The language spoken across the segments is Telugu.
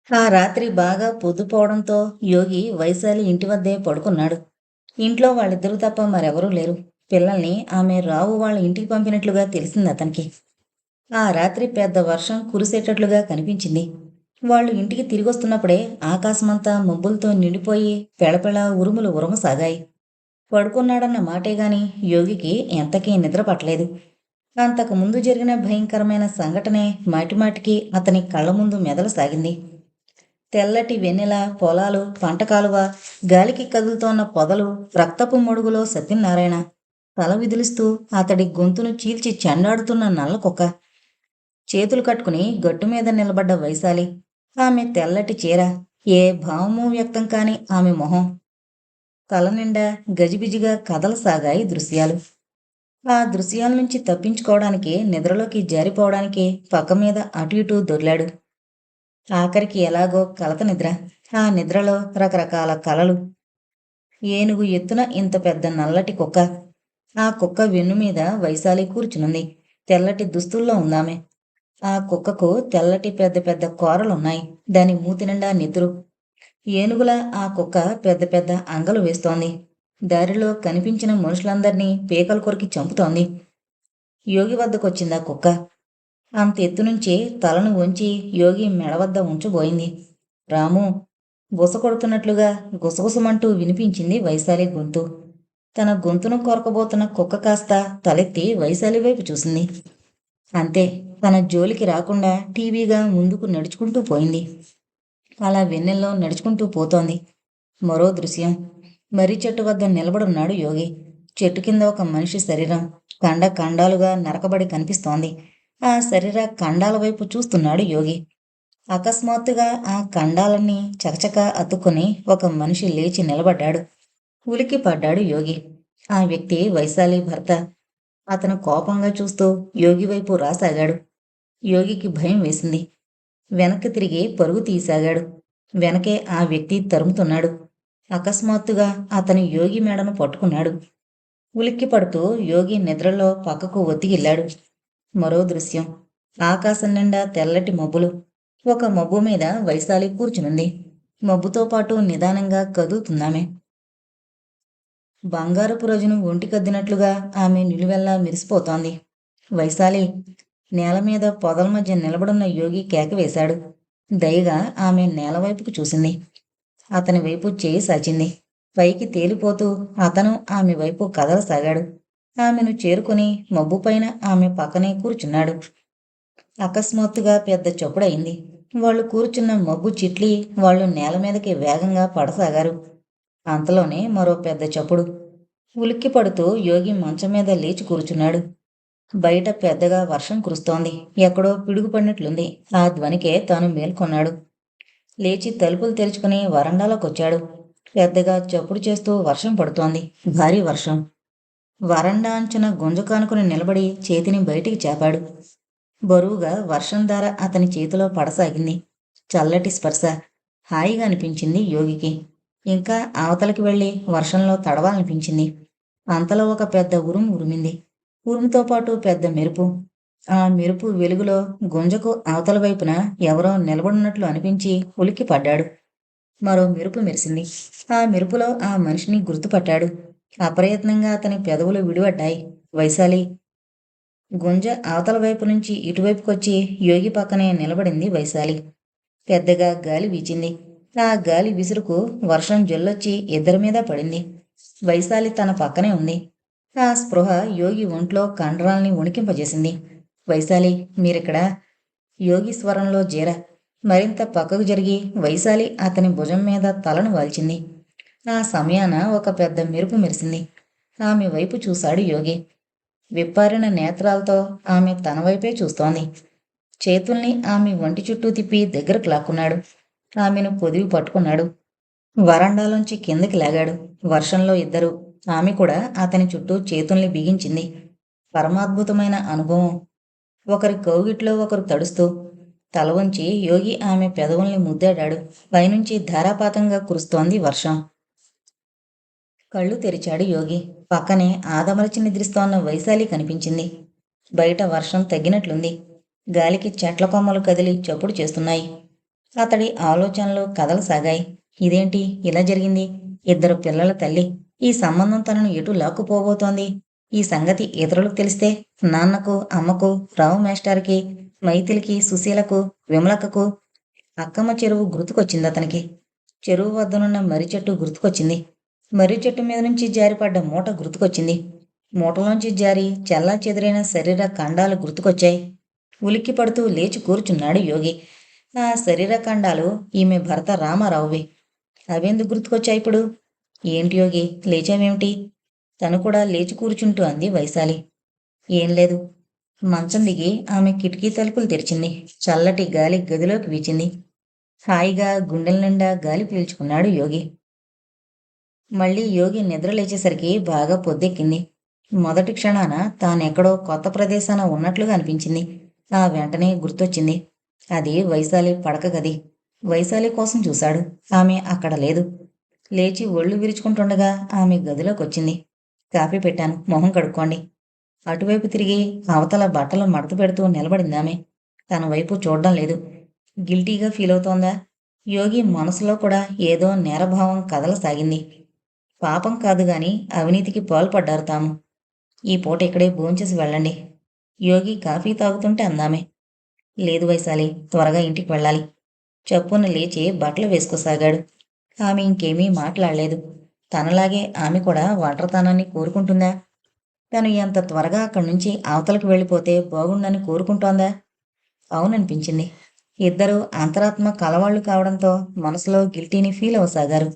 ఆ రాత్రి బాగా పొద్దుపోవడంతో యోగి వైశాలి ఇంటి వద్దే పడుకున్నాడు. ఇంట్లో వాళ్ళిద్దరూ తప్ప మరెవరూ లేరు. పిల్లల్ని ఆమె రావు వాళ్ళ ఇంటికి పంపినట్లుగా తెలిసింది అతనికి. ఆ రాత్రి పెద్ద వర్షం కురిసేటట్లుగా కనిపించింది. వాళ్ళు ఇంటికి తిరిగొస్తున్నప్పుడే ఆకాశమంతా మబ్బులతో నిండిపోయి పెళపెళ ఉరుములు ఉరమసాగాయి. పడుకున్నాడన్న మాటే గాని యోగికి ఎంతకీ నిద్ర పట్టలేదు. అంతకు ముందు జరిగిన భయంకరమైన సంఘటనే మాటిమాటికి అతని కళ్ళ ముందు మెదలసాగింది. తెల్లటి వెన్నెల, పొలాలు, పంటకాలువ, గాలికి కదులుతోన్న పొదలు, రక్తపు మడుగులో సత్యనారాయణ, తల విదిలిస్తూ అతడి గొంతును చీల్చి చెండాడుతున్న నల్లకుక్క, చేతులు కట్టుకుని గట్టుమీద నిలబడ్డ వైశాలి, ఆమె తెల్లటి చీర, ఏ భావమూ వ్యక్తం కాని ఆమె మొహం, తల నిండా గజిబిజిగా కదలసాగాయి దృశ్యాలు. ఆ దృశ్యాల నుంచి తప్పించుకోవడానికి నిద్రలోకి జారిపోవడానికి పక్క మీద అటు ఇటూ దొర్లాడు. ఆఖరికి ఎలాగో కలత నిద్ర. ఆ నిద్రలో రకరకాల కలలు. ఏనుగు ఎత్తున ఇంత పెద్ద నల్లటి కుక్క. ఆ కుక్క వెన్ను మీద వైశాలి కూర్చునుంది. తెల్లటి దుస్తుల్లో ఉందామె. ఆ కుక్కకు తెల్లటి పెద్ద పెద్ద కోరలున్నాయి. దాని మూతి నిండా నెత్తురు. ఏనుగులా ఆ కుక్క పెద్ద పెద్ద అంగలు వేస్తోంది. దారిలో కనిపించిన మనుషులందర్నీ పీకలు కొరికి చంపుతోంది. యోగి వద్దకొచ్చిందా కుక్క. అంత ఎత్తునుంచి తలను వంచి యోగి మెడవద్ద ఉంచబోయింది. రాము! బుసకొడుతున్నట్లుగా గుసగుసమంటూ వినిపించింది వైశాలి గొంతు. తన గొంతును కొరకబోతున్న కుక్క కాస్త తలెత్తి వైశాలి వైపు చూసింది. అంతే, తన జోలికి రాకుండా టీవీగా ముందుకు నడుచుకుంటూ పోయింది. అలా వెన్నెల్లో నడుచుకుంటూ పోతోంది. మరో దృశ్యం. మర్రి చెట్టు వద్ద నిలబడున్నాడు యోగి. చెట్టు కింద ఒక మనిషి శరీరం ఖండ ఖండాలుగా నరకబడి కనిపిస్తోంది. ఆ శరీర ఖండాల వైపు చూస్తున్నాడు యోగి. అకస్మాత్తుగా ఆ ఖండాలన్నీ చకచక అతుక్కుని ఒక మనిషి లేచి నిలబడ్డాడు. ఉలిక్కి పడ్డాడు యోగి. ఆ వ్యక్తి వైశాలి భర్త. అతను కోపంగా చూస్తూ యోగి వైపు రాసాగాడు. యోగికి భయం వేసింది. వెనక్కి తిరిగి పరుగు తీసాగాడు. వెనకే ఆ వ్యక్తి తరుముతున్నాడు. అకస్మాత్తుగా అతను యోగి మెడను పట్టుకున్నాడు. ఉలిక్కి పడుతూ యోగి నిద్రలో పక్కకు ఒత్తిగిల్లాడు. మరో దృశ్యం. ఆకాశం నిండా తెల్లటి మబ్బులు. ఒక మబ్బు మీద వైశాలి కూర్చునుంది. మబ్బుతో పాటు నిదానంగా కదులుతుందామె. బంగారపు రోజును ఒంటికద్దినట్లుగా ఆమె నిలువెల్లా మెరిసిపోతోంది. వైశాలి! నేలమీద పొదల మధ్య నిలబడున్న యోగి కేక వేశాడు. దయగా ఆమె నేలవైపుకు చూసింది. అతని వైపు చేయి సాచింది. పైకి తేలిపోతూ అతను ఆమె వైపు కదలసాగాడు. ఆమెను చేరుకుని మబ్బుపైన ఆమె పక్కనే కూర్చున్నాడు. అకస్మాత్తుగా పెద్ద చప్పుడయింది. వాళ్ళు కూర్చున్న మబ్బు చిట్లి వాళ్ళు నేల మీదకి వేగంగా పడసాగారు. అంతలోనే మరో పెద్ద చప్పుడు. ఉలిక్కి పడుతూ యోగి మంచం మీద లేచి కూర్చున్నాడు. బయట పెద్దగా వర్షం కురుస్తోంది. ఎక్కడో పిడుగుపడినట్లుంది. ఆ ధ్వనికే తాను మేల్కొన్నాడు. లేచి తలుపులు తెరుచుకుని వరండాలోకొచ్చాడు. పెద్దగా చప్పుడు చేస్తూ వర్షం పడుతోంది. భారీ వర్షం. వరండా అంచున గుంజకానుకుని నిలబడి చేతిని బయటికి చాపాడు. బరువుగా వర్షం ధార అతని చేతిలో పడసాగింది. చల్లటి స్పర్శ. హాయిగా అనిపించింది యోగికి. ఇంకా అవతలకి వెళ్ళి వర్షంలో తడవాలనిపించింది. అంతలో ఒక పెద్ద ఉరుము ఉరిమింది. ఉరుముతో పాటు పెద్ద మెరుపు. ఆ మెరుపు వెలుగులో గుంజకు అవతల వైపున ఎవరో నిలబడినట్లు అనిపించి ఉలిక్కి పడ్డాడు. మరో మెరుపు మెరిసింది. ఆ మెరుపులో ఆ మనిషిని గుర్తుపట్టాడు. అప్రయత్నంగా అతని పెదవులు విడిపడ్డాయి. వైశాలి! గుంజ అవతల వైపు నుంచి ఇటువైపుకొచ్చి యోగి పక్కనే నిలబడింది వైశాలి. పెద్దగా గాలి వీచింది. ఆ గాలి విసురుకు వర్షం జల్లొచ్చి ఇద్దరి మీద పడింది. వైశాలి తన పక్కనే ఉంది. ఆ స్పృహ యోగి ఒంట్లో కండరాల్ని వణికింపజేసింది. వైశాలి! మీరిక్కడా? యోగి స్వరంలో జీర. మరింత పక్కకు జరిగి వైశాలి అతని భుజం మీద తలను వాల్చింది. ఆ సమయాన ఒక పెద్ద మెరుపు మెరిసింది. ఆమె వైపు చూశాడు యోగి. విప్పారిన నేత్రాలతో ఆమె తన వైపే చూస్తోంది. చేతుల్ని ఆమె ఒంటి చుట్టూ తిప్పి దగ్గరకు లాక్కున్నాడు. ఆమెను పొదివి పట్టుకున్నాడు. వరండాలోంచి కిందకి లాగాడు. వర్షంలో ఇద్దరు. ఆమె కూడా అతని చుట్టూ చేతుల్ని బిగించింది. పరమాద్భుతమైన అనుభవం. ఒకరి కౌగిట్లో ఒకరు తడుస్తూ. తల వంచి యోగి ఆమె పెదవుల్ని ముద్దాడాడు. పైనుంచి ధారాపాతంగా కురుస్తోంది వర్షం. కళ్ళు తెరిచాడు యోగి. పక్కనే ఆదమరచి నిద్రిస్తోన్న వైశాలి కనిపించింది. బయట వర్షం తగ్గినట్లుంది. గాలికి చెట్ల కొమ్మలు కదిలి చప్పుడు చేస్తున్నాయి. అతడి ఆలోచనలు కథలు సాగాయి. ఇదేంటి ఇలా జరిగింది? ఇద్దరు పిల్లల తల్లి. ఈ సంబంధం తనను ఎటు లాక్కుపోబోతోంది? ఈ సంగతి ఇతరులకు తెలిస్తే నాన్నకు, అమ్మకు, రావు మేస్టారుకి, మైథిలికి, సుశీలకు, విమలక్కకు. అక్కమ్మ చెరువు గుర్తుకొచ్చింది అతనికి. చెరువు వద్దనున్న మర్రి చెట్టు గుర్తుకొచ్చింది. మర్రి చెట్టు మీద నుంచి జారిపడ్డ మూట గుర్తుకొచ్చింది. మూటలోంచి జారి చెల్లా చెదిరైన శరీర ఖండాలు గుర్తుకొచ్చాయి. ఉలిక్కి పడుతూ లేచి కూర్చున్నాడు యోగి. ఆ శరీర ఖండాలు ఈమె భర్త రామారావువి. అవెందుకు గుర్తుకొచ్చాయి ఇప్పుడు? ఏంటి యోగి, లేచావేమిటి? తను కూడా లేచి కూర్చుంటూ అంది వైశాలి. ఏం లేదు. మంచం దిగి ఆమె కిటికీ తలుపులు తెరిచింది. చల్లటి గాలి గదిలోకి వీచింది. హాయిగా గుండెల నిండా గాలి పీల్చుకున్నాడు యోగి. మళ్ళీ యోగి నిద్ర లేచేసరికి బాగా పొద్దెక్కింది. మొదటి క్షణాన తానెక్కడో కొత్త ప్రదేశాన ఉన్నట్లుగా అనిపించింది. ఆ వెంటనే గుర్తొచ్చింది. అది వైశాలి పడక గది. వైశాలి కోసం చూశాడు. ఆమె అక్కడ లేదు. లేచి ఒళ్ళు విరుచుకుంటుండగా ఆమె గదిలోకొచ్చింది. కాఫీ పెట్టాను, మొహం కడుక్కోండి. అటువైపు తిరిగి అవతల బట్టలు మడత పెడుతూ నిలబడిందామె. తన వైపు చూడ్డం లేదు. గిల్టీగా ఫీల్ అవుతోందా? యోగి మనసులో కూడా ఏదో నేరభావం కదలసాగింది. పాపం కాదు గాని అవినీతికి పాల్పడ్డారు తాము. ఈ పూట ఇక్కడే భోంచేసి వెళ్ళండి. యోగి కాఫీ తాగుతుంటే అందామె. లేదు వైశాలి, త్వరగా ఇంటికి వెళ్ళాలి. చప్పున లేచి బట్టలు వేసుకోసాగాడు. ఆమె ఇంకేమీ మాట్లాడలేదు. తనలాగే ఆమె కూడా ఒంటరితనాన్ని కోరుకుంటుందా? తను ఎంత త్వరగా అక్కడి నుంచి అవతలకు వెళ్ళిపోతే బాగుండని కోరుకుంటోందా? అవుననిపించింది. ఇద్దరూ అంతరాత్మ కలవాళ్లు కావడంతో మనసులో గిల్టీని ఫీల్ అవసాగారు.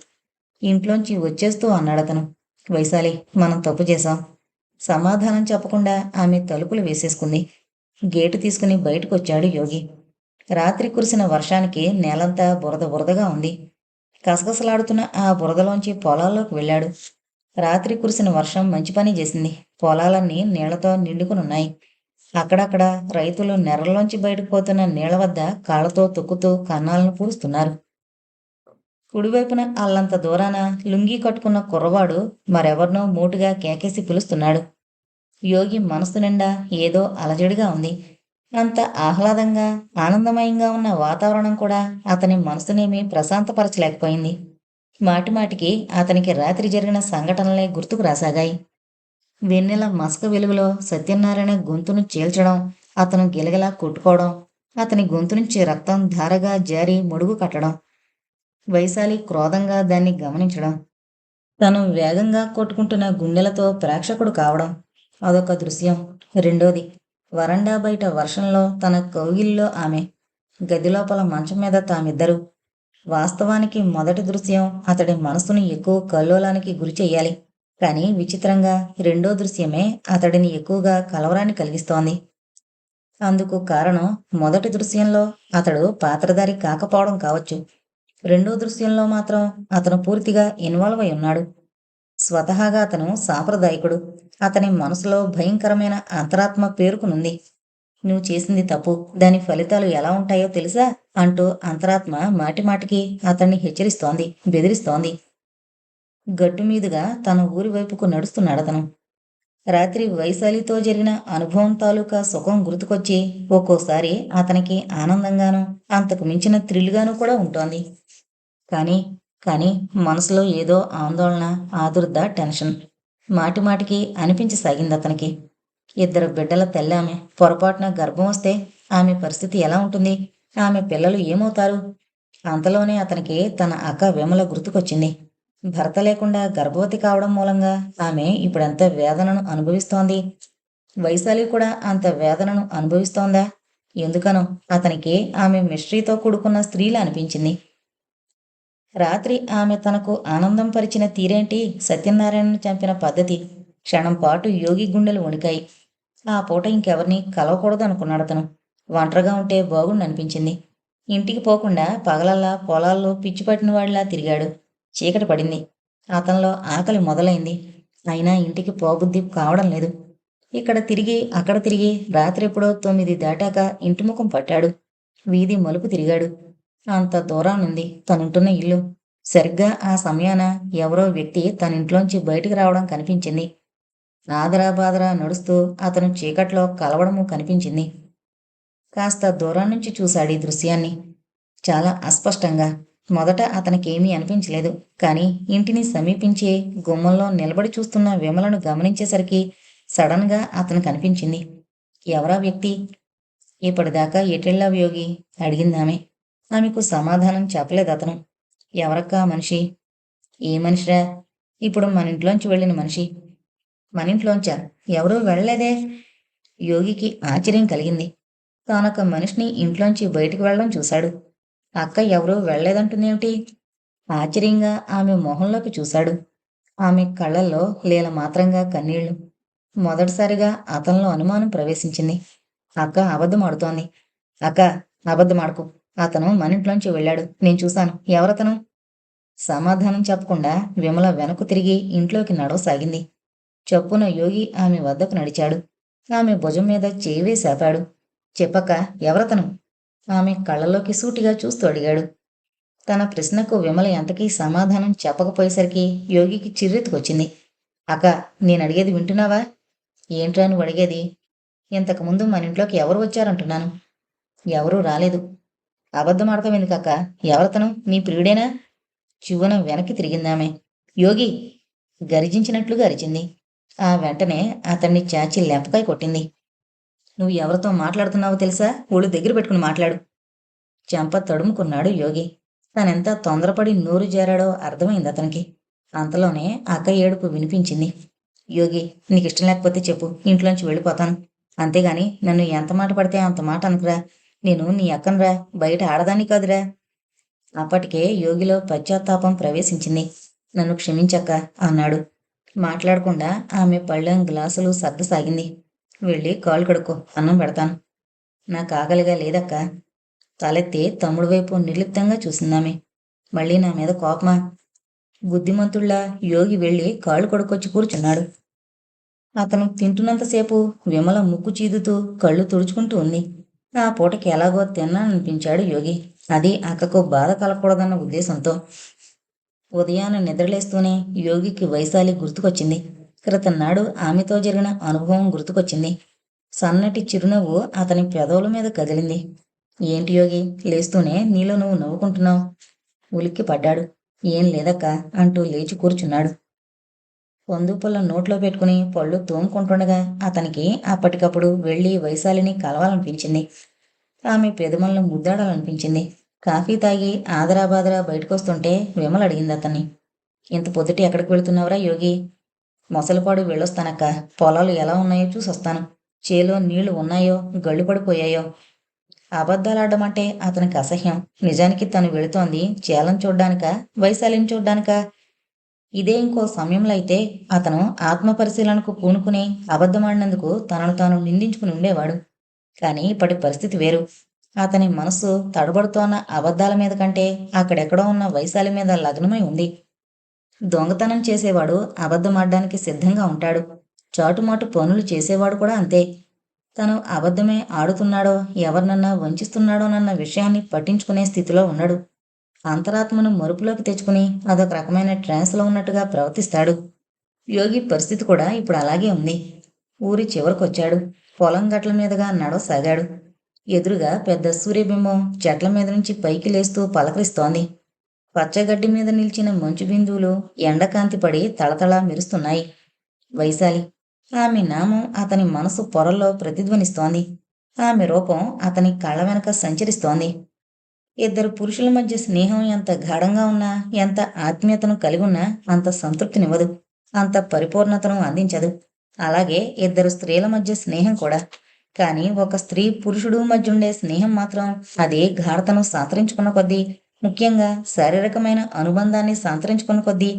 ఇంట్లోంచి వచ్చేస్తూ అన్నాడతను. వైశాలి, మనం తప్పు చేశాం. సమాధానం చెప్పకుండా ఆమె తలుపులు వేసేసుకుంది. గేటు తీసుకుని బయటకొచ్చాడు యోగి. రాత్రి కురిసిన వర్షానికి నేలంతా బురద బురదగా ఉంది. కసకసలాడుతున్న ఆ బురదలోంచి పొలాల్లోకి వెళ్ళాడు. రాత్రి కురిసిన వర్షం మంచి పని చేసింది. పొలాలన్నీ నీళ్లతో నిండుకునున్నాయి. అక్కడక్కడ రైతులు నెర్రలోంచి బయటకు పోతున్న నీళ్ల వద్ద కాళ్లతో తొక్కుతూ కన్నాలను పూడుస్తున్నారు. కుడివైపున అల్లంత దూరాన లుంగీ కట్టుకున్న కుర్రవాడు మరెవర్నో మోటుగా కేకేసి పిలుస్తున్నాడు. యోగి మనసు నిండా ఏదో అలజడిగా ఉంది. అంత ఆహ్లాదంగా, ఆనందమయంగా ఉన్న వాతావరణం కూడా అతని మనసునేమీ ప్రశాంతపరచలేకపోయింది. మాటిమాటికి అతనికి రాత్రి జరిగిన సంఘటనలే గుర్తుకు రాసాగాయి. వెన్నెల మసక వెలుగులో సత్యనారాయణ గొంతును చీల్చడం, అతను గిలగిలా కొట్టుకోవడం, అతని గొంతు నుంచి రక్తం ధారగా జారి ముడుగు కట్టడం, వైశాలి క్రోధంగా దాన్ని గమనించడం, తను వేగంగా కొట్టుకుంటున్న గుండెలతో ప్రేక్షకుడు కావడం అదొక దృశ్యం. రెండోది, వరండా బయట వర్షంలో తన కౌగిలిలో ఆమె, గదిలోపల మంచం మీద తామిద్దరూ. వాస్తవానికి మొదటి దృశ్యం అతడి మనసును ఎక్కువ కల్లోలానికి గురి చెయ్యాలి. కానీ విచిత్రంగా రెండో దృశ్యమే అతడిని ఎక్కువగా కలవరాన్ని కలిగిస్తోంది. అందుకు కారణం మొదటి దృశ్యంలో అతడు పాత్రధారి కాకపోవడం కావచ్చు. రెండో దృశ్యంలో మాత్రం అతను పూర్తిగా ఇన్వాల్వ్ అయి ఉన్నాడు. స్వతహాగా అతను సాంప్రదాయకుడు. అతని మనసులో భయంకరమైన అంతరాత్మ పేరుకునుంది. నువ్వు చేసింది తప్పు, దాని ఫలితాలు ఎలా ఉంటాయో తెలుసా అంటూ అంతరాత్మ మాటిమాటికి అతన్ని హెచ్చరిస్తోంది, బెదిరిస్తోంది. గట్టుమీదుగా తన ఊరి వైపుకు నడుస్తున్నాడతను. రాత్రి వైశాలితో జరిగిన అనుభవం తాలూకా సుఖం గుర్తుకొచ్చి ఒక్కోసారి అతనికి ఆనందంగానూ అంతకు మించిన థ్రిల్గానూ కూడా ఉంటోంది. కానీ కానీ మనసులో ఏదో ఆందోళన, ఆదుర్ద, టెన్షన్ మాటిమాటికి అనిపించసాగింది అతనికి. ఇద్దరు బిడ్డల తల్లామె. పొరపాటున గర్భం వస్తే ఆమె పరిస్థితి ఎలా ఉంటుంది? ఆమె పిల్లలు ఏమవుతారు? అంతలోనే అతనికి తన అక్క విమల గుర్తుకొచ్చింది. భర్త లేకుండా గర్భవతి కావడం మూలంగా ఆమె ఇప్పుడెంత వేదనను అనుభవిస్తోంది. వైశాలి కూడా అంత వేదనను అనుభవిస్తోందా? ఎందుకనో అతనికి ఆమె మిస్టరీతో కూడుకున్న స్త్రీలా అనిపించింది. రాత్రి ఆమె తనకు ఆనందం పరిచిన తీరేంటి? సత్యనారాయణను చంపిన పద్ధతి. క్షణం పాటు యోగి గుండెలు వణికాయి. ఆ పూట ఇంకెవరిని కలవకూడదు అనుకున్నాడతను. ఒంటరిగా ఉంటే బాగుండనిపించింది. ఇంటికి పోకుండా పగలల్లా పొలాల్లో పిచ్చిపట్టిన వాడిలా తిరిగాడు. చీకటి పడింది. అతనిలో ఆకలి మొదలైంది. అయినా ఇంటికి పోబుద్ధి కావడం లేదు. ఇక్కడ తిరిగి అక్కడ తిరిగి రాత్రెప్పుడో 9 దాటాక ఇంటి ముఖం పట్టాడు. వీధి మలుపు తిరిగాడు. అంత దూరానుంది తనుంటున్న ఇల్లు. సరిగ్గా ఆ సమయాన ఎవరో వ్యక్తి తన ఇంట్లోంచి బయటికి రావడం కనిపించింది. ఆదరా బాదరా నడుస్తూ అతను చీకట్లో కలవడము కనిపించింది. కాస్త దూరం నుంచి చూశాడు ఈ దృశ్యాన్ని. చాలా అస్పష్టంగా. మొదట అతనికేమీ అనిపించలేదు. కానీ ఇంటిని సమీపించి గుమ్మంలో నిలబడి చూస్తున్న విమలను గమనించేసరికి సడన్‌గా అతనికనిపించింది. ఎవరా వ్యక్తి? ఇప్పటిదాకా ఎటెళ్ళావు యోగి? అడిగిందామె. ఆమెకు సమాధానం చెప్పలేదతను. ఎవరక్కా ఆ మనిషి? ఏ మనిషిరా? ఇప్పుడు మనింట్లోంచి వెళ్ళిన మనిషి. మనింట్లోంచా? ఎవరూ వెళ్ళలేదే? యోగికి ఆశ్చర్యం కలిగింది. తానొక మనిషిని ఇంట్లోంచి బయటికి వెళ్ళడం చూశాడు. అక్క ఎవరూ వెళ్ళలేదంటుందేమిటి? ఆశ్చర్యంగా ఆమె మొహంలోకి చూశాడు. ఆమె కళ్ళల్లో లీలమాత్రంగా కన్నీళ్లు. మొదటిసారిగా అతనిలో అనుమానం ప్రవేశించింది. అక్క అబద్ధమాడుతోంది. అక్క, అబద్ధమాడకు. అతను మనింట్లోంచి వెళ్ళాడు. నేను చూశాను. ఎవరతను? సమాధానం చెప్పకుండా విమల వెనక్కు తిరిగి ఇంట్లోకి నడవసాగింది. చప్పున యోగి ఆమె వద్దకు నడిచాడు. ఆమె భుజం మీద చేయి వేసి ఆపాడు. చెప్పక్క, ఎవరతను? ఆమె కళ్ళలోకి సూటిగా చూస్తూ అడిగాడు. తన ప్రశ్నకు విమల ఎంతకీ సమాధానం చెప్పకపోయేసరికి యోగికి చిర్రెత్తుకొచ్చింది. అక్క, నేనడిగేది వింటున్నావా? ఏంట్రా నువ్వు అడిగేది? ఇంతకుముందు మన ఇంట్లోకి ఎవరు వచ్చారంటున్నాను. ఎవరూ రాలేదు. అబద్ధమాడతావెందుకక్క? ఎవరతను? నీ ప్రియుడేనా? చివ్వున వెనక్కి తిరిగిందామె. యోగి! గర్జించినట్లుగా అరిచింది. ఆ వెంటనే అతన్ని చాచి లెంపకాయ కొట్టింది. నువ్వు ఎవరితో మాట్లాడుతున్నావో తెలుసా? ఒళ్ళు దగ్గర పెట్టుకుని మాట్లాడు. చెంప తడుముకున్నాడు యోగి. తనెంత తొందరపడి నోరు జారాడో అర్థమైంది అతనికి. అంతలోనే అక్క ఏడుపు వినిపించింది. యోగి, నీకిష్టం లేకపోతే చెప్పు, ఇంట్లోంచి వెళ్ళిపోతాను. అంతేగాని నన్ను ఎంత మాట పడితే అంత మాట అనుకురా. నేను నీ అక్కనురా, బయట ఆడదాన్ని కాదురా. అప్పటికే యోగిలో పశ్చాత్తాపం ప్రవేశించింది. నన్ను క్షమించక్క అన్నాడు. మాట్లాడకుండా ఆమె పళ్ళెం గ్లాసులు సర్దసాగింది. వెళ్ళి కాళ్ళు కడుక్కో, అన్నం పెడతాను. నాకు ఆకలిగా లేదక్కా. తలెత్తి తమ్ముడు వైపు నిర్లిప్తంగా చూసిందామె. మళ్ళీ నా మీద కోపమా? బుద్ధిమంతుళ్లా యోగి వెళ్ళి కాళ్ళు కడుక్కొచ్చి కూర్చున్నాడు. అతను తింటున్నంతసేపు విమల ముక్కు చీదుతూ కళ్ళు తుడుచుకుంటూ ఉంది. ఆ పూటకి ఎలాగో తిన్నాననిపించాడు యోగి. అది అక్కకు బాధ కలగకూడదన్న ఉద్దేశంతో. ఉదయాన నిద్రలేస్తూనే యోగికి వైశాలి గుర్తుకొచ్చింది. క్రితంనాడు ఆమెతో జరిగిన అనుభవం గుర్తుకొచ్చింది. సన్నటి చిరునవ్వు అతని పెదవుల మీద కదిలింది. ఏంటి యోగి, లేస్తూనే నీలో నువ్వు నవ్వుకుంటున్నావు? ఉలిక్కి పడ్డాడు. ఏం లేదక్కా అంటూ లేచి కూర్చున్నాడు. పొందుపుల్ల నోట్లో పెట్టుకుని పళ్ళు తోముకుంటుండగా అతనికి అప్పటికప్పుడు వెళ్ళి వైశాలిని కలవాలనిపించింది. ఆమె పెదవులను ముద్దాడాలనిపించింది. కాఫీ తాగి ఆదరాబాదరా బయటకొస్తుంటే విమల అడిగింది అతన్ని. ఇంత పొద్దుటి ఎక్కడికి వెళుతున్నావురా యోగి? మొసలిపాడు వెళ్ళొస్తానక్క. పొలాలు ఎలా ఉన్నాయో చూసొస్తాను. చేలో నీళ్లు ఉన్నాయో గళ్ళు పడిపోయాయో. అబద్ధాలాడమంటే అతనికి అసహ్యం. నిజానికి తను వెళుతోంది చేలను చూడ్డానికా, వైశాలిని చూడ్డానికా? ఇదే ఇంకో సమయంలో అయితే అతను ఆత్మపరిశీలనకు పూనుకుని అబద్ధమాడినందుకు తనను తాను నిందించుకుని ఉండేవాడు. కానీ ఇప్పటి పరిస్థితి వేరు. అతని మనసు తడబడుతోన్న అబద్ధాల మీద కంటే అక్కడెక్కడో ఉన్న వైశాలి మీద లగ్నమై ఉంది. దొంగతనం చేసేవాడు అబద్ధమాడడానికి సిద్ధంగా ఉంటాడు. చాటుమాటు పనులు చేసేవాడు కూడా అంతే. తను అబద్ధమే ఆడుతున్నాడో, ఎవరినన్నా వంచిస్తున్నాడోనన్న విషయాన్ని పట్టించుకునే స్థితిలో ఉండడు. అంతరాత్మను మరుపులోకి తెచ్చుకుని అదొక రకమైన ట్రాన్స్లో ఉన్నట్టుగా ప్రవర్తిస్తాడు. యోగి పరిస్థితి కూడా ఇప్పుడు అలాగే ఉంది. ఊరి చివరకొచ్చాడు. పొలం గట్ల మీదుగా నడవసాగాడు. ఎదురుగా పెద్ద సూర్యబింబం చెట్ల మీద నుంచి పైకి లేస్తూ పలకరిస్తోంది. పచ్చగడ్డి మీద నిలిచిన మంచు బిందువులు ఎండకాంతి పడి తళతళ మెరుస్తున్నాయి. వైశాలి. ఆమె నామం అతని మనసు పొరల్లో ప్రతిధ్వనిస్తోంది. ఆమె రూపం అతని కళ్ళ వెనక సంచరిస్తోంది. ఇద్దరు పురుషుల మధ్య స్నేహం ఎంత గాఢంగా ఉన్నా, ఎంత ఆత్మీయతను కలిగి ఉన్నా అంత సంతృప్తినివ్వదు, అంత పరిపూర్ణతను అందించదు. అలాగే ఇద్దరు స్త్రీల మధ్య స్నేహం కూడా. కానీ ఒక స్త్రీ పురుషుడు మధ్య ఉండే స్నేహం మాత్రం అది గాఢతను సాంతరించుకున్న కొద్దీ, ముఖ్యంగా శారీరకమైన అనుబంధాన్ని సాంతరించుకున్న కొద్దీ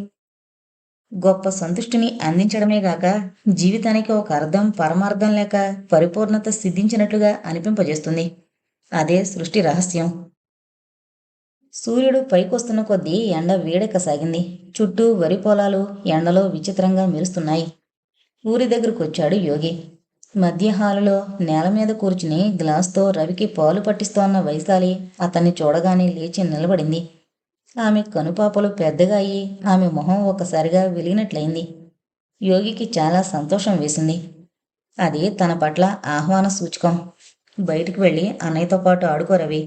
గొప్ప సంతుష్టిని అందించడమే గాక జీవితానికి ఒక అర్థం పరమార్థం లేక పరిపూర్ణత సిద్ధించినట్లుగా అనిపింపజేస్తుంది. అదే సృష్టి రహస్యం. సూర్యుడు పైకొస్తున్న కొద్దీ ఎండ వేడెక్కసాగింది. చుట్టూ వరి పొలాలు ఎండలో విచిత్రంగా మెరుస్తున్నాయి. ఊరి దగ్గరకొచ్చాడు యోగి. మధ్య హాలులో నేల మీద కూర్చుని గ్లాస్తో రవికి పాలు పట్టిస్తోన్న వైశాలి అతన్ని చూడగానే లేచి నిలబడింది. ఆమె కనుపాపలు పెద్దగా అయి ఆమె మొహం ఒక్కసారిగా వెలిగినట్లయింది. యోగికి చాలా సంతోషం వేసింది. అది తన పట్ల ఆహ్వాన సూచకం. బయటికి వెళ్ళి అన్నయ్యతో పాటు ఆడుకో రవి.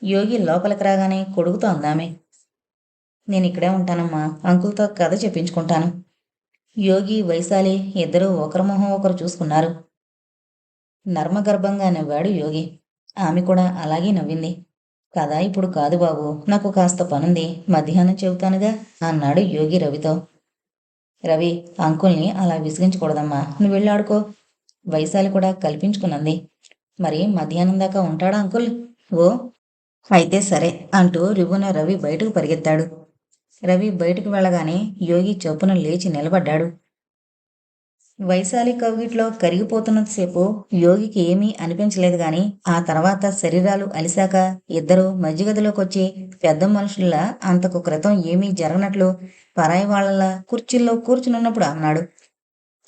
యోగి లోపలికి రాగానే కొడుకుతో అందామె. నేనిక్కడే ఉంటానమ్మా, అంకుల్తో కథ చెప్పించుకుంటాను. యోగి, వైశాలి ఇద్దరూ ఒకరి మొహం ఒకరు చూసుకున్నారు. నర్మగర్భంగా నవ్వాడు యోగి. ఆమె కూడా అలాగే నవ్వింది. కథ ఇప్పుడు కాదు బాబు, నాకు కాస్త పనుంది, మధ్యాహ్నం చెబుతానుగా అన్నాడు యోగి రవితో. రవి, అంకుల్ని అలా విసిగించకూడదమ్మా, నువ్వు వెళ్ళాడుకో. వైశాలి కూడా కల్పించుకున్నది. మరి మధ్యాహ్నం దాకా ఉంటాడా అంకుల్? ఓ, అయితే సరే అంటూ రివ్వున రవి బయటకు పరిగెత్తాడు. రవి బయటకు వెళ్ళగానే యోగి చొప్పున లేచి నిలబడ్డాడు. వైశాలి కౌగిట్లో కరిగిపోతున్నంతసేపు యోగికి ఏమీ అనిపించలేదు గాని ఆ తర్వాత శరీరాలు అలిశాక ఇద్దరూ మధ్యగదిలోకొచ్చి పెద్ద మనుషుల్లా అంతకు క్రితం ఏమీ జరగనట్లు పరాయి వాళ్ళలా కుర్చీల్లో కూర్చునున్నప్పుడు అన్నాడు.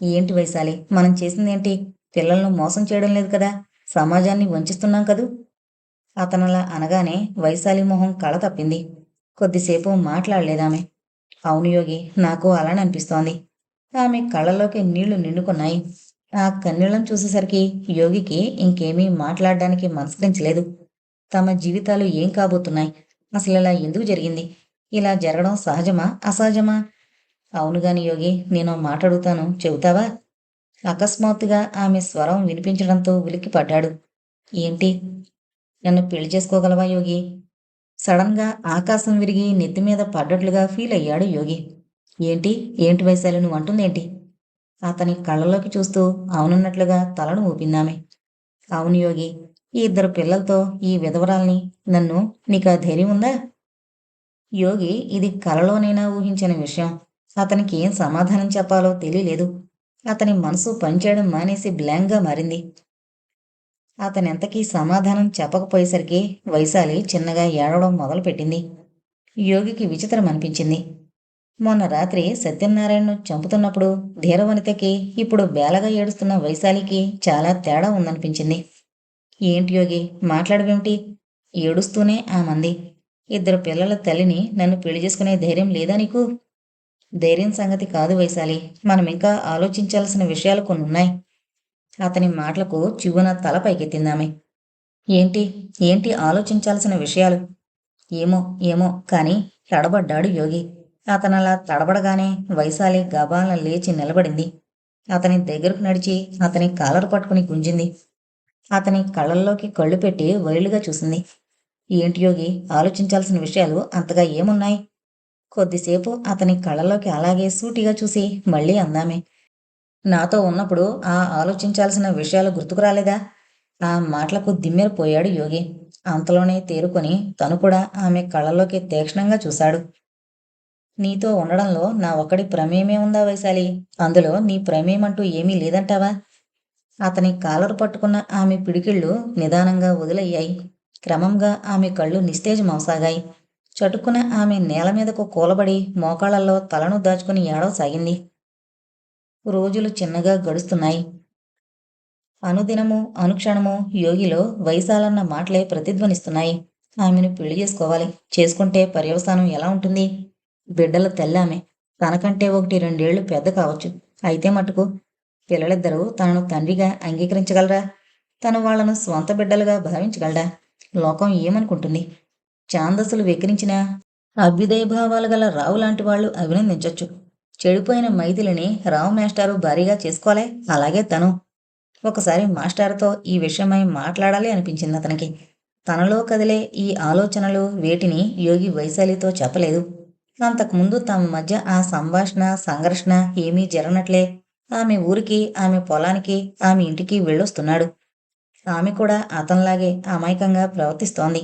ఏంటి వైశాలి, మనం చేసిందేంటి? పిల్లలను మోసం చేయడం లేదు కదా, సమాజాన్ని వంచిస్తున్నాం కదూ. అతనలా అనగానే వైశాలి మొహం కళ తప్పింది. కొద్దిసేపు మాట్లాడలేదామె. అవును యోగి, నాకు అలానే అనిపిస్తోంది. ఆమె కళ్ళలోకి నీళ్లు నిండుకున్నాయి. ఆ కన్నీళ్లను చూసేసరికి యోగికి ఇంకేమీ మాట్లాడడానికి మనస్కరించలేదు. తమ జీవితాలు ఏం కాబోతున్నాయి? అసలు ఇలా ఎందుకు జరిగింది? ఇలా జరగడం సహజమా, అసహజమా? అవునుగాని యోగి, నేను మాట అడుగుతాను, చెబుతావా? అకస్మాత్తుగా ఆమె స్వరం వినిపించడంతో ఉలిక్కిపడ్డాడు. ఏంటి? నన్ను పెళ్లి చేసుకోగలవా యోగి? సడన్గా ఆకాశం విరిగి నెత్తిమీద పడ్డట్లుగా ఫీల్ అయ్యాడు యోగి. ఏంటి? ఏంటి వైశాలి, నువ్వు అంటుందేంటి? అతని కళ్ళలోకి చూస్తూ అవునన్నట్లుగా తలను ఊపిందామె. అవును యోగి, ఈ ఇద్దరు పిల్లలతో ఈ విధవరాల్ని, నన్ను, నీకా ధైర్యం ఉందా? యోగి ఇది కలలోనైనా ఊహించిన విషయం. అతనికి ఏం సమాధానం చెప్పాలో తెలియలేదు. అతని మనసు పనిచేయడం మానేసి బ్లాంక్గా మారింది. అతనెంతకీ సమాధానం చెప్పకపోయేసరికి వైశాలి చిన్నగా ఏడవడం మొదలుపెట్టింది. యోగికి విచిత్రం అనిపించింది. మొన్న రాత్రి సత్యనారాయణను చంపుతున్నప్పుడు ధీరవనితకి, ఇప్పుడు బేలగా ఏడుస్తున్న వైశాలికి చాలా తేడా ఉందనిపించింది. ఏంటి యోగి, మాట్లాడవేమిటి? ఏడుస్తూనే ఆమంది. ఇద్దరు పిల్లల తల్లిని నన్ను పెళ్లి చేసుకునే ధైర్యం లేదా నీకు? ధైర్యం సంగతి కాదు వైశాలి, మనమింకా ఆలోచించాల్సిన విషయాలు కొన్నున్నాయి. అతని మాటలకు చివ్వున తల పైకెత్తిందామె. ఏంటి? ఏంటి ఆలోచించాల్సిన విషయాలు? ఏమో ఏమో కాని తడబడ్డాడు యోగి. అతనలా తడబడగానే వైశాలి గబాలన లేచి నిలబడింది. అతని దగ్గరకు నడిచి అతని కాలర్ పట్టుకుని గుంజింది. అతని కళ్ళల్లోకి కళ్ళు పెట్టి వైల్డ్గా చూసింది. ఏంటి యోగి, ఆలోచించాల్సిన విషయాలు అంతగా ఏమున్నాయి? కొద్దిసేపు అతని కళ్ళల్లోకి అలాగే సూటిగా చూసి మళ్ళీ అందామె. నాతో ఉన్నప్పుడు ఆ ఆలోచించాల్సిన విషయాలు గుర్తుకు రాలేదా? ఆ మాటలకు దిమ్మెరపోయాడు యోగి. అంతలోనే తేరుకొని తను కూడా ఆమె కళ్ళలోకి తీక్షణంగా చూశాడు. నీతో ఉండడంలో నా ఒక్కడి ప్రమేయమే ఉందా వైశాలి? అందులో నీ ప్రమేయమంటూ ఏమీ లేదంటావా? అతని కాలరు పట్టుకున్న ఆమె పిడికిళ్ళు నిదానంగా వదిలయ్యాయి. క్రమంగా ఆమె కళ్ళు నిస్తేజమవసాగాయి. చటుక్కున ఆమె నేల మీదకు కూలబడి మోకాళ్ళల్లో తలను దాచుకుని ఏడవసాగింది. రోజులు చిన్నగా గడుస్తున్నాయి. అనుదినము అనుక్షణము యోగిలో వైశాలన్న మాటలే ప్రతిధ్వనిస్తున్నాయి. ఆమెను పెళ్లి చేసుకోవాలి. చేసుకుంటే పర్యవసానం ఎలా ఉంటుంది? బిడ్డల తెల్లామె. తనకంటే 1-2 పెద్ద కావచ్చు. అయితే మటుకు పిల్లలిద్దరూ తనను తండ్రిగా అంగీకరించగలరా? తను వాళ్లను స్వంత బిడ్డలుగా భావించగలడా? లోకం ఏమనుకుంటుంది? ఛాందసులు వెక్కిరించిన అభ్యుదయభావాలు గల రావు లాంటి వాళ్ళు అభినందించొచ్చు. చెడిపోయిన మైథిలిని రావు మేస్టారు భారీగా చేసుకోలే, అలాగే తను. ఒకసారి మాస్టారుతో ఈ విషయమై మాట్లాడాలి అనిపించింది అతనికి. తనలో కదిలే ఈ ఆలోచనలు వేటిని యోగి వైశాలితో చెప్పలేదు. అంతకుముందు తమ మధ్య ఆ సంభాషణ సంఘర్షణ ఏమీ జరగనట్లే ఆమె ఊరికి, ఆమె పొలానికి, ఆమె ఇంటికి వెళ్ళొస్తున్నాడు. ఆమె కూడా అతనిలాగే అమాయకంగా ప్రవర్తిస్తోంది.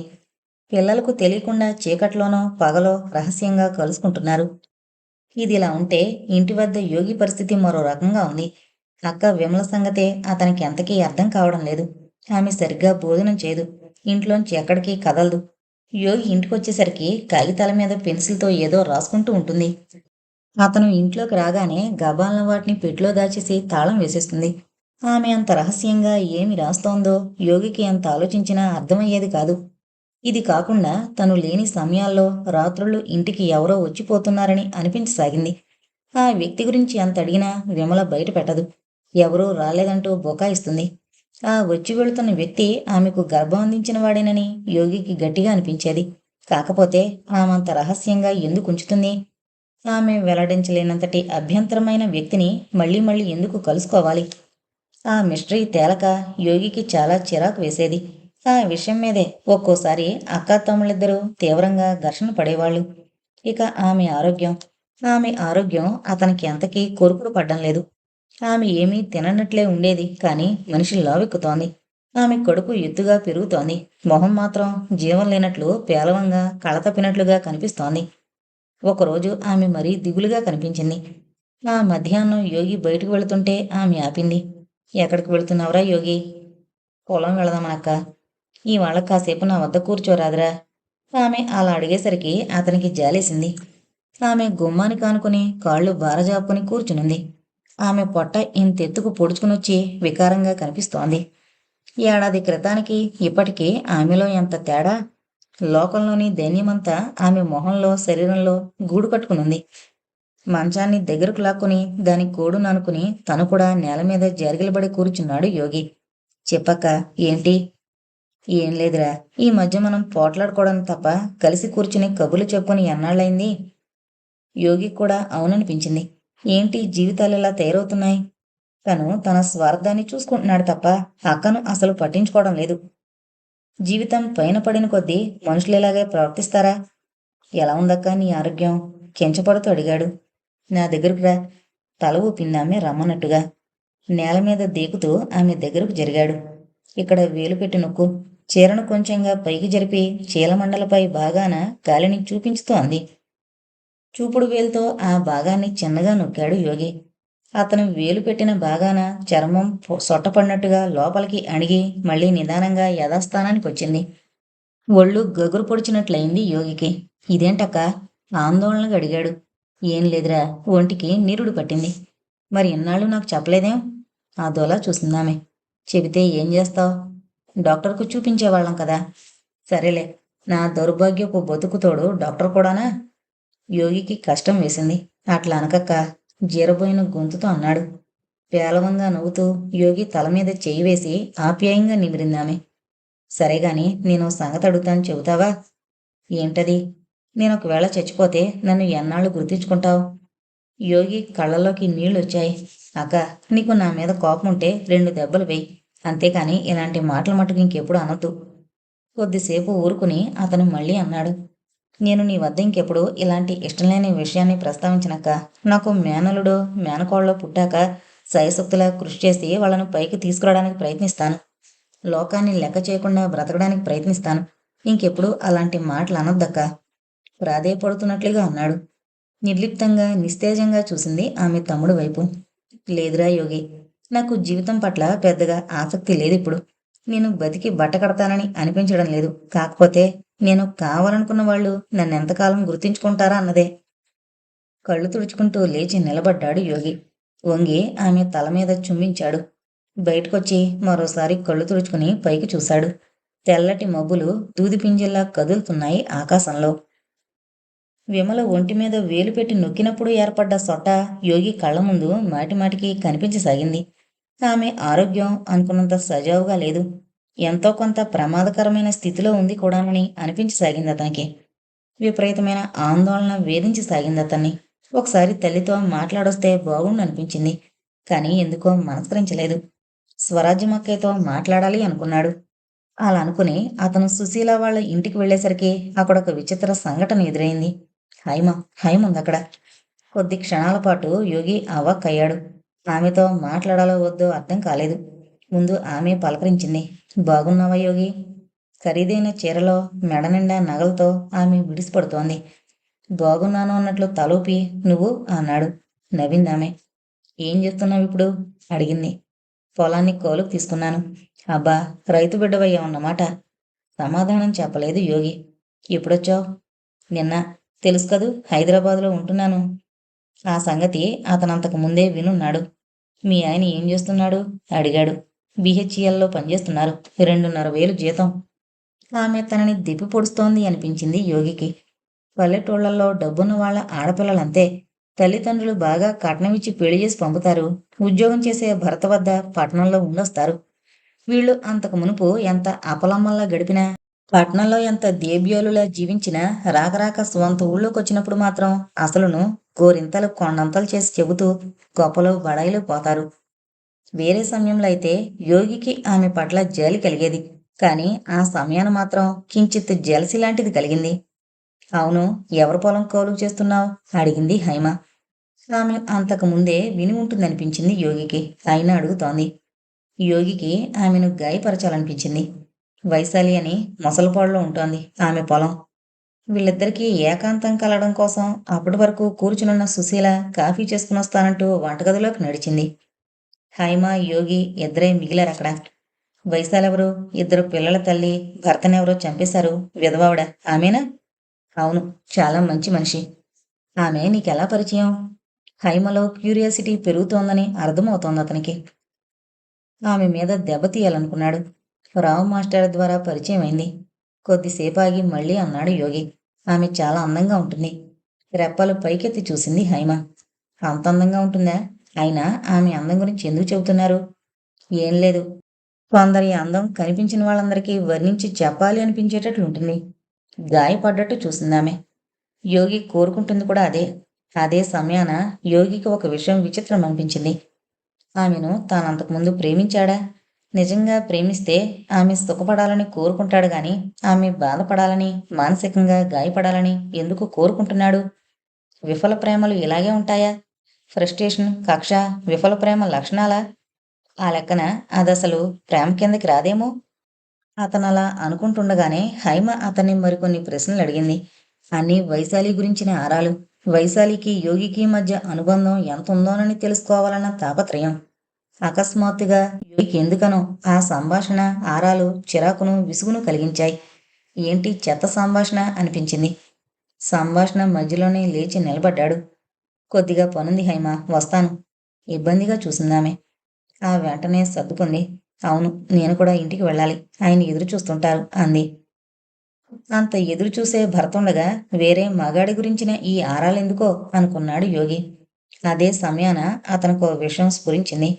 పిల్లలకు తెలియకుండా చీకట్లోనో పగలో రహస్యంగా కలుసుకుంటున్నారు. ఇదిలా ఉంటే ఇంటి వద్ద యోగి పరిస్థితి మరో రకంగా ఉంది. అక్క విమల సంగతే అతనికి ఎంతకీ అర్థం కావడం లేదు. ఆమె సరిగ్గా భోజనం చేయదు, ఇంట్లోంచి ఎక్కడికి కదలదు. యోగి ఇంటికొచ్చేసరికి కాగితాల మీద పెన్సిల్తో ఏదో రాసుకుంటూ ఉంటుంది. అతను ఇంట్లోకి రాగానే గబాలన వాటిని పెట్టిలో దాచేసి తాళం వేసేస్తుంది. ఆమె అంత రహస్యంగా ఏమి రాస్తోందో యోగికి ఎంత ఆలోచించినా అర్థమయ్యేది కాదు. ఇది కాకుండా తను లేని సమయాల్లో రాత్రుళ్ళు ఇంటికి ఎవరో వచ్చిపోతున్నారని అనిపించసాగింది. ఆ వ్యక్తి గురించి ఎంత అడిగినా విమల బయట పెట్టదు. ఎవరూ రాలేదంటూ బుకాయిస్తుంది. ఆ వచ్చి వెళుతున్న వ్యక్తి ఆమెకు గర్భం అందించిన వాడేనని యోగికి గట్టిగా అనిపించేది. కాకపోతే ఆమంత రహస్యంగా ఎందుకు ఉంచుతుంది? ఆమె వెల్లడించలేనంతటి అభ్యంతరమైన వ్యక్తిని మళ్ళీ మళ్ళీ ఎందుకు కలుసుకోవాలి? ఆ మిస్టరీ తేలక యోగికి చాలా చిరాకు వేసేది. ఆ విషయం మీదే ఒక్కోసారి అక్కా తమ్ముళ్ళిద్దరూ తీవ్రంగా ఘర్షణ పడేవాళ్ళు. ఇక ఆమె ఆరోగ్యం అతనికి ఎంతకీ కొరుకుడు పడ్డం లేదు. ఆమె ఏమీ తిననట్లే ఉండేది, కానీ మనిషి లావెక్కుతోంది. ఆమె కడుపు ఎత్తుగా పెరుగుతోంది. మొహం మాత్రం జీవం లేనట్లు పేలవంగా కళతప్పినట్లుగా కనిపిస్తోంది. ఒకరోజు ఆమె మరీ దిగులుగా కనిపించింది. ఆ మధ్యాహ్నం యోగి బయటకు వెళుతుంటే ఆమె ఆపింది. ఎక్కడికి వెళుతున్నావురా యోగి? పొలం వెళదామనక్క. ఇవాళ కాసేపు నా వద్ద కూర్చోరాదురా? ఆమె అలా అడిగేసరికి అతనికి జాలేసింది. ఆమె గుమ్మానికి ఆనుకుని కాళ్ళు బారజాపుకుని కూర్చునుంది. ఆమె పొట్ట ఇంతెత్తుకు పొడుచుకునొచ్చి వికారంగా కనిపిస్తోంది. ఏడాది క్రితానికి ఇప్పటికీ ఆమెలో ఎంత తేడా! లోకంలోని దైన్యమంతా ఆమె మొహంలో, శరీరంలో గూడు కట్టుకునుంది. మంచాన్ని దగ్గరకు లాక్కుని దాని కోడుననుకుని తను కూడా నేలమీద జరిగిలబడి కూర్చున్నాడు యోగి. చెప్పక్క, ఏంటి? ఏం లేదురా, ఈ మధ్య మనం పోట్లాడుకోవడం తప్ప కలిసి కూర్చుని కబుర్లు చెప్పుకొని ఎన్నాళ్ళైంది? యోగి కూడా అవుననిపించింది. ఏంటి జీవితాలు ఇలా తయారవుతున్నాయి? తను తన స్వార్థాన్ని చూసుకుంటున్నాడు తప్ప అక్కను అసలు పట్టించుకోవడం లేదు. జీవితం పైన పడిన కొద్దీ మనుషులిలాగే ప్రవర్తిస్తారా? ఎలా ఉందక్క నీ ఆరోగ్యం? కించపడుతూ అడిగాడు. నా దగ్గరకు రా. తల ఊపిందామె రమ్మన్నట్టుగా. నేల మీద దేకుతూ ఆమె దగ్గరకు జరిగాడు. ఇక్కడ వేలు పెట్టి నొక్కు. చీరను కొంచెంగా పైకి జరిపి చీలమండలపై భాగాన గాలిని చూపించుతూ అంది. చూపుడు వేలుతో ఆ భాగాన్ని చిన్నగా నొక్కాడు యోగి. అతను వేలు పెట్టిన భాగాన చర్మం సొట్టపడినట్టుగా లోపలికి అణిగి మళ్ళీ నిదానంగా యథాస్థానానికి వచ్చింది. ఒళ్ళు గగురు పొడిచినట్లయింది యోగికి. ఇదేంటక్క? ఆందోళనగా అడిగాడు. ఏం లేదురా, ఒంటికి నీరుడు పట్టింది. మరి ఇన్నాళ్ళు నాకు చెప్పలేదేం? అదోలా చూసిందామె. చెబితే ఏం చేస్తావు? డాక్టర్కు చూపించేవాళ్ళం కదా. సరేలే, నా దౌర్భాగ్యపు బతుకుతోడు డాక్టర్ కూడానా? యోగికి కష్టం వేసింది. అట్లా అనకక్క, జీరబోయిన గొంతుతో అన్నాడు. పేలవంగా నవ్వుతూ యోగి తల మీద చెయ్యి వేసి ఆప్యాయంగా నిమిరిందామె. సరేగాని నేను సంగతి అడుగుతాను, చెబుతావా? ఏంటది? నేనొకవేళ చచ్చిపోతే నన్ను ఎన్నాళ్ళు గుర్తించుకుంటావు? యోగి కళ్ళలోకి నీళ్లొచ్చాయి. అక్క, నీకు నా మీద కోపం ఉంటే 2 దెబ్బలు వేయి. అంతేకాని ఇలాంటి మాటలు మటుకు ఇంకెప్పుడు అనొద్దు. కొద్దిసేపు ఊరుకుని అతను మళ్ళీ అన్నాడు. నేను నీ వద్ద ఇంకెప్పుడు ఇలాంటి ఇష్టంలేని విషయాన్ని ప్రస్తావించినక్క. నాకు మేనలుడో మేనకోళ్ళో పుట్టాక శాయశక్తులా కృషి చేసి వాళ్ళను పైకి తీసుకురావడానికి ప్రయత్నిస్తాను. లోకాన్ని లెక్క చేయకుండా బ్రతకడానికి ప్రయత్నిస్తాను. ఇంకెప్పుడు అలాంటి మాటలు అనొద్దక్క. ప్రాధేయపడుతున్నట్లుగా అన్నాడు. నిర్లిప్తంగా నిస్తేజంగా చూసింది ఆమె తమ్ముడు వైపు. లేదురా యోగి, నాకు జీవితం పట్ల పెద్దగా ఆసక్తి లేదిప్పుడు. నేను బతికి బట్ట కడతానని అనిపించడం లేదు. కాకపోతే నేను కావాలనుకున్న వాళ్ళు నన్నెంతకాలం గుర్తించుకుంటారా అన్నదే. కళ్ళు తుడుచుకుంటూ లేచి నిలబడ్డాడు యోగి. వంగి ఆమె తల మీద చుంబించాడు. బయటకొచ్చి మరోసారి కళ్ళు తుడుచుకుని పైకి చూశాడు. తెల్లటి మబ్బులు దూదిపింజల్లా కదులుతున్నాయి ఆకాశంలో. విమల ఒంటిమీద వేలు పెట్టి నొక్కినప్పుడు ఏర్పడ్డ సొట్ట యోగి కళ్ళ ముందు మాటిమాటికి కనిపించసాగింది. ఆమె ఆరోగ్యం అనుకున్నంత సజావుగా లేదు. ఎంతో కొంత ప్రమాదకరమైన స్థితిలో ఉంది కూడానని అనిపించసాగింది అతనికి. విపరీతమైన ఆందోళన వేధించసాగింది అతన్ని. ఒకసారి తల్లితో మాట్లాడొస్తే బాగుండనిపించింది. కానీ ఎందుకో మనస్కరించలేదు. స్వరాజ్యమక్కయ్యతో మాట్లాడాలి అనుకున్నాడు. అలా అనుకుని అతను సుశీల వాళ్ళ ఇంటికి వెళ్ళేసరికి అక్కడొక విచిత్ర సంఘటన ఎదురైంది. హైమ ఉందక్కడ. కొద్ది క్షణాల పాటు యోగి అవాక్కయ్యాడు. ఆమెతో మాట్లాడాలో వద్దో అర్థం కాలేదు. ముందు ఆమె పలకరించింది. బాగున్నావా యోగి? ఖరీదైన చీరలో మెడ నిండా నగలతో ఆమె విడిసిపడుతోంది. బాగున్నాను అన్నట్లు తలూపి నువ్వు అన్నాడు. నవ్విందామె. ఏం చేస్తున్నావు ఇప్పుడు? అడిగింది. పొలాన్ని కౌలుకు తీసుకున్నాను. అబ్బా, రైతు బిడ్డవయ్యావన్నమాట. సమాధానం చెప్పలేదు యోగి. ఎప్పుడొచ్చావు? నిన్న. తెలుసు కదూ, హైదరాబాదులో ఉంటున్నాను. ఆ సంగతి అతనంతకు ముందే వినున్నాడు. మీ ఆయన ఏం చేస్తున్నాడు? అడిగాడు. బిహెచ్ఈఎల్లో పనిచేస్తున్నారు. 2,500 జీతం. ఆమె తనని దిప్పి పొడుస్తోంది అనిపించింది యోగికి. పల్లెటూళ్లలో డబ్బున్న వాళ్ళ ఆడపిల్లలంతే. తల్లిదండ్రులు బాగా కట్నమిచ్చి పెళ్లి చేసి పంపుతారు. ఉద్యోగం చేసే భర్త వద్ద పట్టణంలో ఉండొస్తారు. వీళ్ళు అంతకు మునుపు ఎంత అపలమ్మల్లా గడిపినా, పట్నంలో ఎంత దేబ్యోలులా జీవించినా, రాక స్వంత ఊళ్ళోకొచ్చినప్పుడు మాత్రం అసలును గోరింతలు కొండంతలు చేసి చెబుతూ గొప్పలు బడాయిలు పోతారు. వేరే సమయంలో అయితే యోగికి ఆమె పట్ల జాలి కలిగేది. కానీ ఆ సమయాన మాత్రం కించిత్ జెలసి లాంటిది కలిగింది. అవును, ఎవరి పొలం కౌలుకు చేస్తున్నావు? అడిగింది హైమ. ఆమె అంతకు ముందే విని ఉంటుందనిపించింది యోగికి. అయినా అడుగుతోంది. యోగికి ఆమెను గాయపరచాలనిపించింది. వైశాలి అని మొసలపాడులో ఉంటోంది ఆమె పొలం. వీళ్ళిద్దరికీ ఏకాంతం కలగడం కోసం అప్పటి వరకు కూర్చునున్న సుశీల కాఫీ చేసుకునొస్తానంటూ వంటగదిలోకి నడిచింది. హైమ, యోగి ఇద్దరే మిగిలారక్కడ. వైశాలెవరు? ఇద్దరు పిల్లల తల్లి. భర్తనెవరో చంపేశారు. విధవావిడ. ఆమెనా? అవును, చాలా మంచి మనిషి. ఆమె నీకెలా పరిచయం? హైమలో క్యూరియాసిటీ పెరుగుతోందని అర్థమవుతోందతనికి. ఆమె మీద దెబ్బతీయాలనుకున్నాడు. రావు మాస్టర్ ద్వారా పరిచయం అయింది. కొద్దిసేపు ఆగి మళ్ళీ అన్నాడు యోగి. ఆమె చాలా అందంగా ఉంటుంది. రెప్పలు పైకెత్తి చూసింది హైమ. అంత అందంగా ఉంటుందా? అయినా ఆమె అందం గురించి ఎందుకు చెబుతున్నారు? ఏం లేదు. కొందరి అందం కనిపించిన వాళ్ళందరికీ వర్ణించి చెప్పాలి అనిపించేటట్లుంటుంది. గాయపడ్డట్టు చూసిందామె. యోగి కోరుకుంటుంది కూడా అదే. అదే సమయాన యోగికి ఒక విషయం విచిత్రం అనిపించింది. ఆమెను తానంతకుముందు ప్రేమించాడా? నిజంగా ప్రేమిస్తే ఆమె సుఖపడాలని కోరుకుంటాడు గాని, ఆమె బాధపడాలని, మానసికంగా గాయపడాలని ఎందుకు కోరుకుంటున్నాడు? విఫల ప్రేమలు ఇలాగే ఉంటాయా? ఫ్రస్ట్రేషన్, కక్ష, విఫల ప్రేమ లక్షణాలా? ఆ లెక్కన అదసలు ప్రేమ కిందకి రాదేమో? అతనలా అనుకుంటుండగానే హైమ అతన్ని మరికొన్ని ప్రశ్నలడిగింది. అన్నీ వైశాలి గురించిన ఆరాలు. వైశాలికి, యోగికి మధ్య అనుబంధం ఎంతుందోనని తెలుసుకోవాలన్న తాపత్రయం. అకస్మాత్తుగా యోగికి ఎందుకనో ఆ సంభాషణ, ఆరాలు చిరాకును, విసుగును కలిగించాయి. ఏంటి చెత్త సంభాషణ అనిపించింది. సంభాషణ మధ్యలోనే లేచి నిలబడ్డాడు. కొద్దిగా పనుంది హైమ, వస్తాను. ఇబ్బందిగా చూసిందామె. ఆ వెంటనే సర్దుకుంది. అవును, నేను కూడా ఇంటికి వెళ్ళాలి. ఆయన ఎదురు చూస్తుంటారు అంది. అంత ఎదురు చూసే భర్తుండగా వేరే మగాడి గురించిన ఈ ఆరాలెందుకో అనుకున్నాడు యోగి. అదే సమయాన అతనికో విషయం స్ఫురించింది.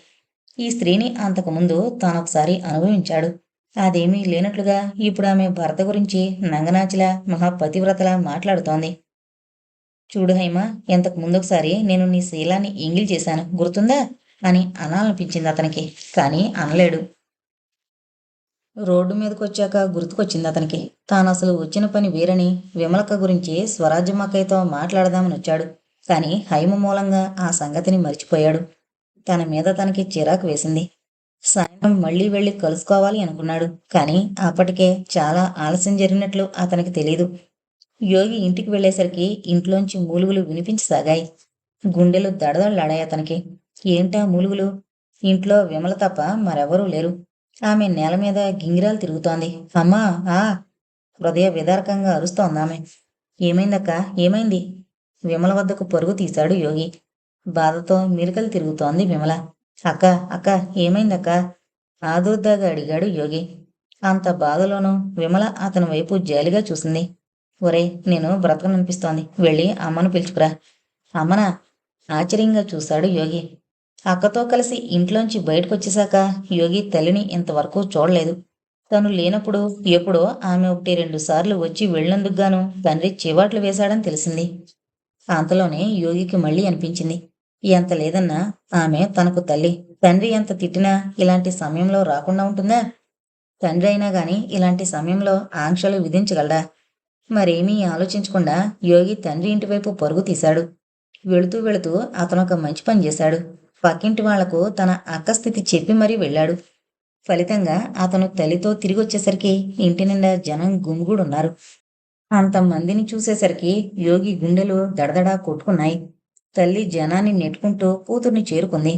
ఈ స్త్రీని అంతకుముందు తానొకసారి అనుభవించాడు. అదేమీ లేనట్లుగా ఇప్పుడు ఆమె భర్త గురించి నంగనాచిలా, మహాపతివ్రతలా మాట్లాడుతోంది. చూడు హైమ, ఇంతకు ముందొకసారి నేను నీ శీలాన్ని ఎంగిల్ చేశాను, గుర్తుందా? అని అనాలనిపించింది అతనికి. కానీ అనలేడు. రోడ్డు మీదకొచ్చాక గుర్తుకొచ్చింది అతనికి. తానసలు వచ్చిన పని వేరని, విమలక్క గురించి స్వరాజ్యమక్కయ్యతో మాట్లాడదామని వచ్చాడు. కానీ హైమ మూలంగా ఆ సంగతిని మరిచిపోయాడు. తన మీద తనకి చిరాకు వేసింది. సాయంత్రం మళ్ళీ వెళ్ళి కలుసుకోవాలి అనుకున్నాడు. కానీ అప్పటికే చాలా ఆలస్యం జరిగినట్లు అతనికి తెలీదు. యోగి ఇంటికి వెళ్ళేసరికి ఇంట్లోంచి మూలుగులు వినిపించసాగాయి. గుండెలు దడదడలాడాయి అతనికి. ఏంటా మూలుగులు? ఇంట్లో విమల తప్ప మరెవరూ లేరు. ఆమె నేల మీద గింగిరాలు తిరుగుతోంది. అమ్మా! ఆ! హృదయ విదారకంగా అరుస్తోందామె. ఏమైందక్కా? ఏమైంది? విమల వద్దకు పరుగు తీశాడు యోగి. బాధతో మెలికలు తిరుగుతోంది విమల. అక్క, అక్క, ఏమైందక్కా? ఆదుర్దాగా అడిగాడు యోగి. అంత బాధలోనూ విమల అతని వైపు జాలిగా చూసింది. ఒరేయ్, నేను బ్రతకననిపిస్తోంది. వెళ్ళి అమ్మను పిలుచుకురా. అమ్మనా? ఆశ్చర్యంగా చూశాడు యోగి. అక్కతో కలిసి ఇంట్లోంచి బయటకొచ్చేశాక యోగి తల్లిని ఇంతవరకు చూడలేదు. తను లేనప్పుడు ఎప్పుడో ఆమె 1, 2 సార్లు వచ్చి వెళ్ళినందుకుగాను తండ్రి చివాట్లు వేశాడని తెలిసింది. అంతలోనే యోగికి మళ్ళీ అనిపించింది. ఎంత లేదన్నా ఆమె తనకు తల్లి. తండ్రి ఎంత తిట్టినా ఇలాంటి సమయంలో రాకుండా ఉంటుందా? తండ్రి అయినా గాని ఇలాంటి సమయంలో ఆంక్షలు విధించగలడా? మరేమీ ఆలోచించకుండా యోగి తండ్రి ఇంటివైపు పరుగు తీశాడు. వెళుతూ వెళుతూ అతనొక మంచి పని చేశాడు. పక్కింటి వాళ్లకు తన అక్క స్థితి చెప్పి మరీ వెళ్ళాడు. ఫలితంగా అతను తల్లితో తిరిగొచ్చేసరికి ఇంటి నిండా జనం గుమిగూడున్నారు. అంతమందిని చూసేసరికి యోగి గుండెలు దడదడా కొట్టుకున్నాయి. తల్లి జనాన్ని నెట్టుకుంటూ కూతుర్ని చేరుకుంది.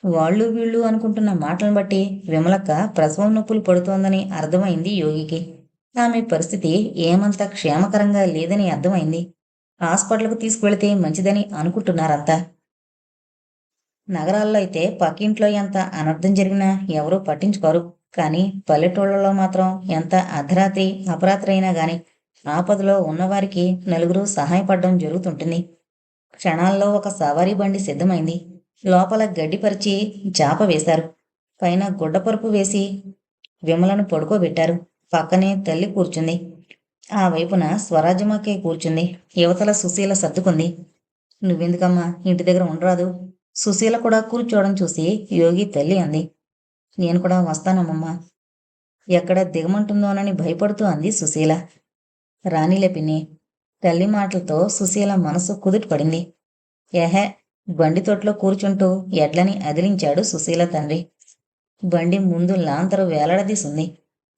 వాళ్ళు వీళ్ళు అనుకుంటున్న మాటలను బట్టి విమలక్క ప్రసవం నొప్పులు పడుతోందని అర్థమైంది యోగికి. ఆమె పరిస్థితి ఏమంత క్షేమకరంగా లేదని అర్థమైంది. హాస్పిటల్కు తీసుకువెళితే మంచిదని అనుకుంటున్నారంతా. నగరాల్లో అయితే పక్కింట్లో ఎంత అనర్థం జరిగినా ఎవరూ పట్టించుకోరు. కానీ పల్లెటూళ్ళలో మాత్రం ఎంత అర్ధరాత్రి, అపరాత్రి అయినా గాని ఆపదలో ఉన్నవారికి నలుగురు సహాయపడడం జరుగుతుంటుంది. క్షణాల్లో ఒక సవారీ బండి సిద్ధమైంది. లోపల గడ్డి పరిచి చాప వేశారు. పైన గుడ్డపరుపు వేసి విమలను పడుకోబెట్టారు. పక్కనే తల్లి కూర్చుంది. ఆ వైపున స్వరాజ్యమక్కే కూర్చుంది. యువతల సుశీల సర్దుకుంది. నువ్వెందుకమ్మా ఇంటి దగ్గర ఉండరాదు? సుశీల కూడా కూర్చోవడం చూసి యోగి తల్లి అంది. నేను కూడా వస్తానమ్మమ్మా. ఎక్కడ దిగమంటుందోనని భయపడుతూ అంది సుశీల. రాణిలే పిన్ని. తల్లి మాటలతో సుశీల మనసు కుదుట పడింది. ఏహే, బండి తొట్లో కూర్చుంటూ ఎడ్లని అదిలించాడు సుశీల తండ్రి. బండి ముందు లాంతరు వేలాడదీసుంది.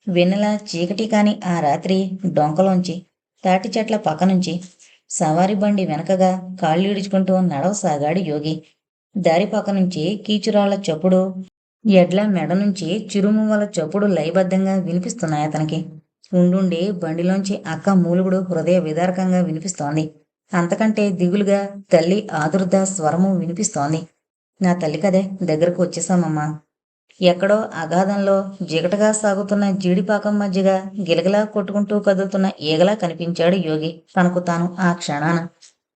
వెన్నెల చీకటి కాని ఆ రాత్రి డొంకలోంచి, తాటి చెట్ల పక్కనుంచి సవారి బండి వెనకగా కాళ్ళీడుచుకుంటూ నడవసాగాడు యోగి. దారి పక్కనుంచి కీచురాళ్ల చప్పుడు, ఎడ్ల మెడ నుంచి చిరుమువ్వల చప్పుడు లయబద్ధంగా వినిపిస్తున్నాయి అతనికి. ఉండుండి బండిలోంచి అక్క మూలుగుడు హృదయ విదారకంగా వినిపిస్తోంది. అంతకంటే దిగులుగా తల్లి ఆదుర్ద స్వరము వినిపిస్తోంది. నా తల్లి కదే, దగ్గరకు వచ్చేసామమ్మా. ఎక్కడో అగాధంలో జిగటగా సాగుతున్న జీడిపాకం మధ్యగా గిలగిలా కొట్టుకుంటూ కదులుతున్న ఈగలా కనిపించాడు యోగి తనకు తాను ఆ క్షణాన.